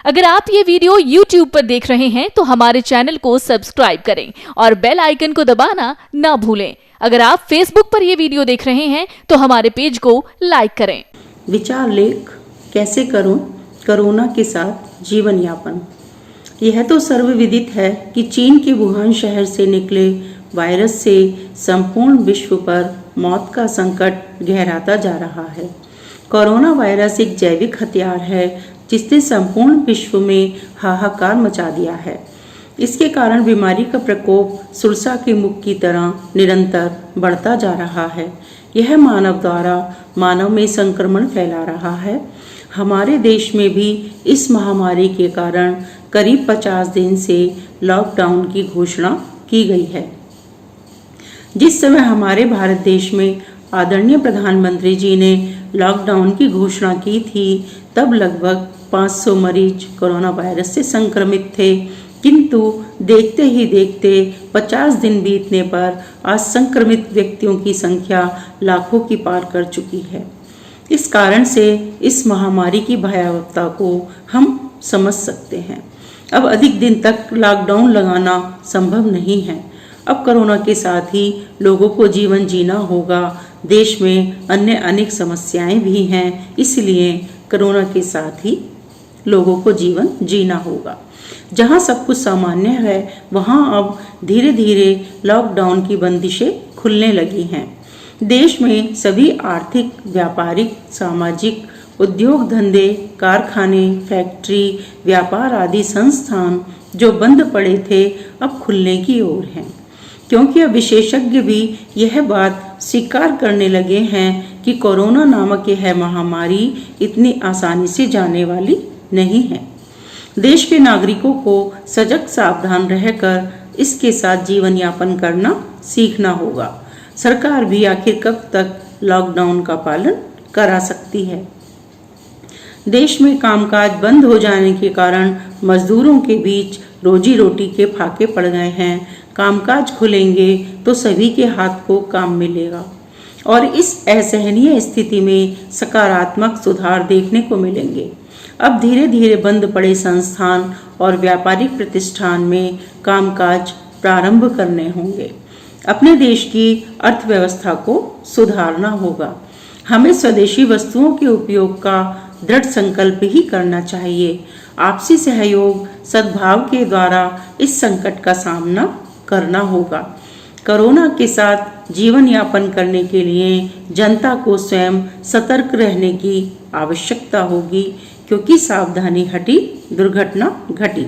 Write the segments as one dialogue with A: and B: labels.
A: अगर आप ये वीडियो YouTube पर देख रहे हैं तो हमारे चैनल को सब्सक्राइब करें और बेल आइकन को दबाना ना भूलें। अगर आप Facebook पर ये वीडियो देख रहे हैं तो हमारे पेज को लाइक करें।
B: विचार लेख कैसे करूं कोरोना के साथ जीवन यापन। यह तो सर्वविदित है कि चीन के वुहान शहर से निकले वायरस से संपूर्ण विश्व पर मौत का संकट गहराता जा रहा है। कोरोना वायरस एक जैविक हथियार है जिसने संपूर्ण विश्व में हाहाकार मचा दिया है। इसके कारण बीमारी का प्रकोप सुरसा के मुख की तरह निरंतर बढ़ता जा रहा है। यह मानव द्वारा मानव में संक्रमण फैला रहा है। हमारे देश में भी इस महामारी के कारण करीब 50 दिन से लॉकडाउन की घोषणा की गई है। जिस समय हमारे भारत देश में आदरणीय प्रधानमंत्री जी ने लॉकडाउन की घोषणा की थी तब लगभग 500 मरीज कोरोना वायरस से संक्रमित थे, किंतु देखते ही देखते 50 दिन बीतने पर आज संक्रमित व्यक्तियों की संख्या लाखों की पार कर चुकी है। इस कारण से इस महामारी की भयावहता को हम समझ सकते हैं। अब अधिक दिन तक लॉकडाउन लगाना संभव नहीं है। अब कोरोना के साथ ही लोगों को जीवन जीना होगा। देश में अन्य अनेक समस्याएं भी हैं, इसलिए कोरोना के साथ ही लोगों को जीवन जीना होगा। जहां सब कुछ सामान्य है वहां अब धीरे धीरे लॉकडाउन की बंदिशें खुलने लगी हैं। देश में सभी आर्थिक, व्यापारिक, सामाजिक, उद्योग धंधे, कारखाने, फैक्ट्री, व्यापार आदि संस्थान जो बंद पड़े थे अब खुलने की ओर हैं, क्योंकि अब विशेषज्ञ भी यह बात स्वीकार करने लगे हैं कि कोरोना नामक यह महामारी इतनी आसानी से जाने वाली नहीं है। देश के नागरिकों को सजग सावधान रहकर इसके साथ जीवन यापन करना सीखना होगा। सरकार भी आखिर कब तक लॉकडाउन का पालन करा सकती है। देश में कामकाज बंद हो जाने के कारण मजदूरों के बीच रोजी रोटी के फाके पड़ गए हैं। कामकाज खुलेंगे तो सभी के हाथ को काम मिलेगा और इस असहनीय स्थिति में सकारात्मक सुधार देखने को मिलेंगे। अब धीरे धीरे बंद पड़े संस्थान और व्यापारिक प्रतिष्ठान में कामकाज प्रारंभ करने होंगे। अपने देश की अर्थव्यवस्था को सुधारना होगा। हमें स्वदेशी वस्तुओं के उपयोग का दृढ़ संकल्प ही करना चाहिए। आपसी सहयोग, सद्भाव के द्वारा इस संकट का सामना करना होगा। कोरोना के साथ जीवन यापन करने के लिए जनता को स्वयं सतर्क रहने की आवश्यकता होगी, क्योंकि सावधानी हटी दुर्घटना घटी।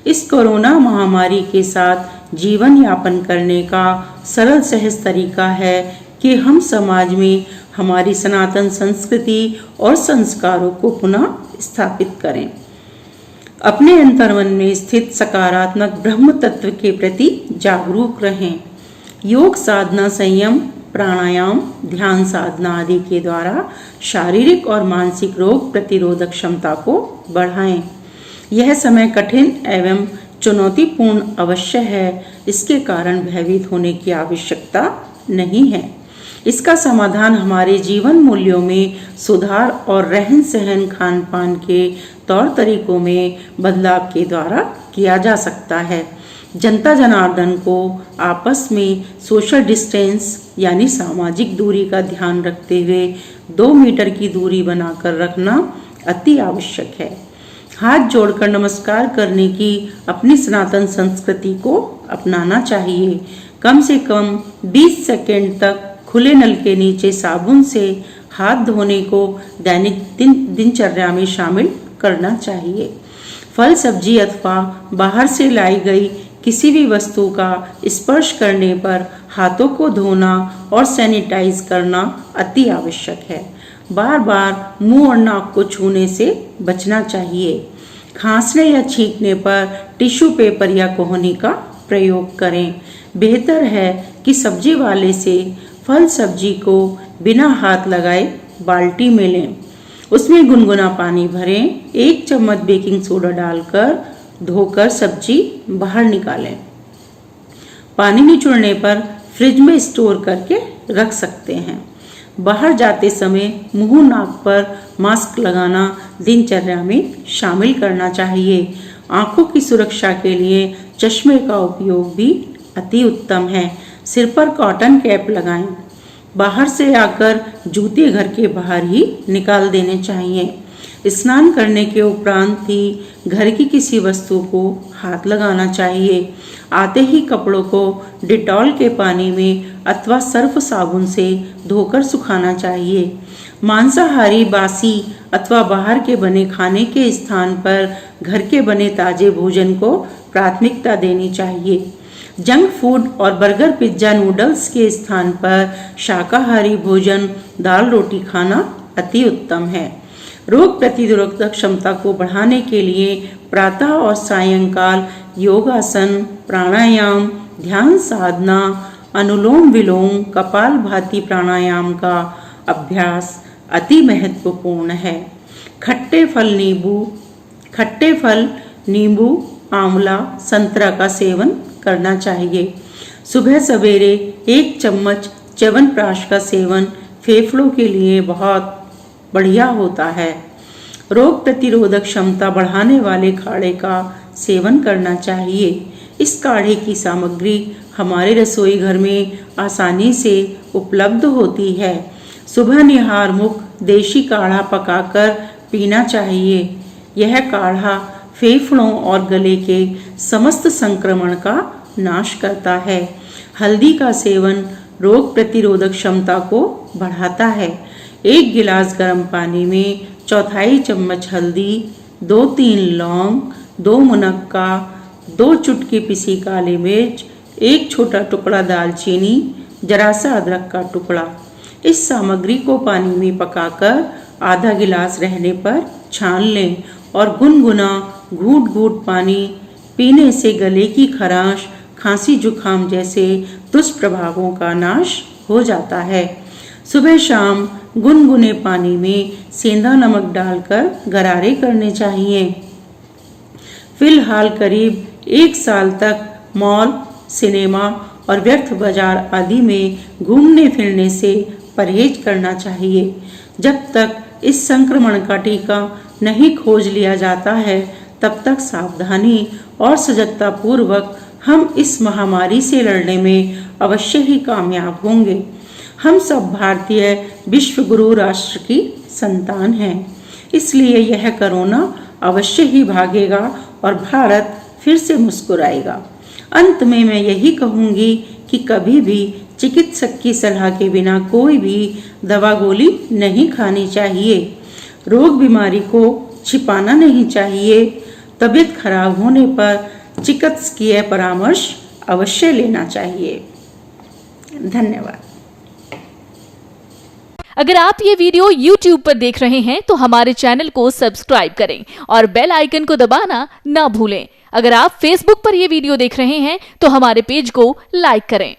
B: इस कोरोना महामारी के साथ जीवन यापन करने का सरल सहज तरीका है कि हम समाज में हमारी सनातन संस्कृति और संस्कारों को पुनः स्थापित करें। अपने अंतर्मन में स्थित सकारात्मक ब्रह्म तत्व के प्रति जागरूक रहें। योग साधना, संयम, प्राणायाम, ध्यान साधना आदि के द्वारा शारीरिक और मानसिक रोग प्रतिरोधक क्षमता को बढ़ाएं। यह समय कठिन एवं चुनौतीपूर्ण अवश्य है, इसके कारण भयभीत होने की आवश्यकता नहीं है। इसका समाधान हमारे जीवन मूल्यों में सुधार और रहन सहन, खान पान के तौर तरीकों में बदलाव के द्वारा किया जा सकता है। जनता जनार्दन को आपस में सोशल डिस्टेंस यानी सामाजिक दूरी का ध्यान रखते हुए 2 मीटर की दूरी बनाकर रखना अति आवश्यक है। हाथ जोड़कर नमस्कार करने की अपनी सनातन संस्कृति को अपनाना चाहिए। कम से कम 20 सेकंड तक खुले नल के नीचे साबुन से हाथ धोने को दैनिक दिनचर्या में शामिल करना चाहिए। फल, सब्जी अथवा बाहर से लाई गई किसी भी वस्तु का स्पर्श करने पर हाथों को धोना और सैनिटाइज करना अति आवश्यक है। बार बार मुंह और नाक को छूने से बचना चाहिए। खांसने या छींकने पर टिश्यू पेपर या कोहनी का प्रयोग करें। बेहतर है कि सब्जी वाले से फल सब्जी को बिना हाथ लगाए बाल्टी में लें। उसमें गुनगुना पानी भरें। 1 चम्मच बेकिंग सोडा डालकर धोकर सब्जी बाहर निकालें। पानी निचोड़ने पर फ्रिज में स्टोर करके रख सकते हैं। बाहर जाते समय मुंह नाक पर मास्क लगाना दिनचर्या में शामिल करना चाहिए। आंखों की सुरक्षा के लिए चश्मे का उपयोग भी अति उत्तम है। सिर पर कॉटन कैप लगाएं। बाहर से आकर जूते घर के बाहर ही निकाल देने चाहिए। स्नान करने के उपरांत ही घर की किसी वस्तु को हाथ लगाना चाहिए। आते ही कपड़ों को डिटॉल के पानी में अथवा सर्फ साबुन से धोकर सुखाना चाहिए। मांसाहारी, बासी अथवा बाहर के बने खाने के स्थान पर घर के बने ताजे भोजन को प्राथमिकता देनी चाहिए। जंक फूड और बर्गर, पिज्जा, नूडल्स के स्थान पर शाकाहारी भोजन, दाल रोटी खाना अति उत्तम है। रोग प्रतिरोधक क्षमता को बढ़ाने के लिए प्रातः और सायंकाल योगासन, प्राणायाम, ध्यान साधना, अनुलोम विलोम, कपालभाति प्राणायाम का अभ्यास अति महत्वपूर्ण है। खट्टे फल नींबू, आंवला, संतरा का सेवन करना चाहिए। सुबह सवेरे 1 चम्मच च्यवनप्राश का सेवन फेफड़ों के लिए बहुत बढ़िया होता है। रोग प्रतिरोधक क्षमता बढ़ाने वाले काढ़े का सेवन करना चाहिए। इस काढ़े की सामग्री हमारे रसोई घर में आसानी से उपलब्ध होती है। सुबह निहार मुख देशी काढ़ा पकाकर पीना चाहिए। यह काढ़ा फेफड़ों और गले के समस्त संक्रमण का नाश करता है। हल्दी का सेवन रोग प्रतिरोधक क्षमता को बढ़ाता है। 1 गिलास गर्म पानी में 1/4 चम्मच हल्दी, 2-3 लौंग, 2 मुनक्का, 2 चुटकी पिसी काली मिर्च, 1 छोटा टुकड़ा दालचीनी, जरा सा अदरक का टुकड़ा। इस सामग्री को पानी में पकाकर आधा गिलास रहने पर छान लें और गुनगुना घूंट-घूंट पानी पीने से गले की खराश, खांसी, जुखाम जैसे दुष्प्रभावों का नाश हो जाता है। सुबह शाम गुनगुने पानी में सेंधा नमक डालकर गरारे करने चाहिए। फिलहाल करीब 1 साल तक मॉल, सिनेमा और व्यर्थ बाजार आदि में घूमने फिरने से परहेज करना चाहिए। जब तक इस संक्रमण का टीका नहीं खोज लिया जाता है, तब तक सावधानी और सजगता पूर्वक हम इस महामारी से लड़ने में अवश्य ही कामयाब होंगे। हम सब भारतीय विश्व गुरु राष्ट्र की संतान हैं, इसलिए यह कोरोना अवश्य ही भागेगा और भारत फिर से मुस्कुराएगा। अंत में मैं यही कहूँगी कि कभी भी चिकित्सक की सलाह के बिना कोई भी दवा गोली नहीं खानी चाहिए। रोग बीमारी को छिपाना नहीं चाहिए। तबीयत खराब होने पर चिकित्सकीय परामर्श अवश्य लेना चाहिए। धन्यवाद।
A: अगर आप ये वीडियो YouTube पर देख रहे हैं तो हमारे चैनल को सब्सक्राइब करें और बेल आइकन को दबाना ना भूलें। अगर आप Facebook पर ये वीडियो देख रहे हैं तो हमारे पेज को लाइक करें।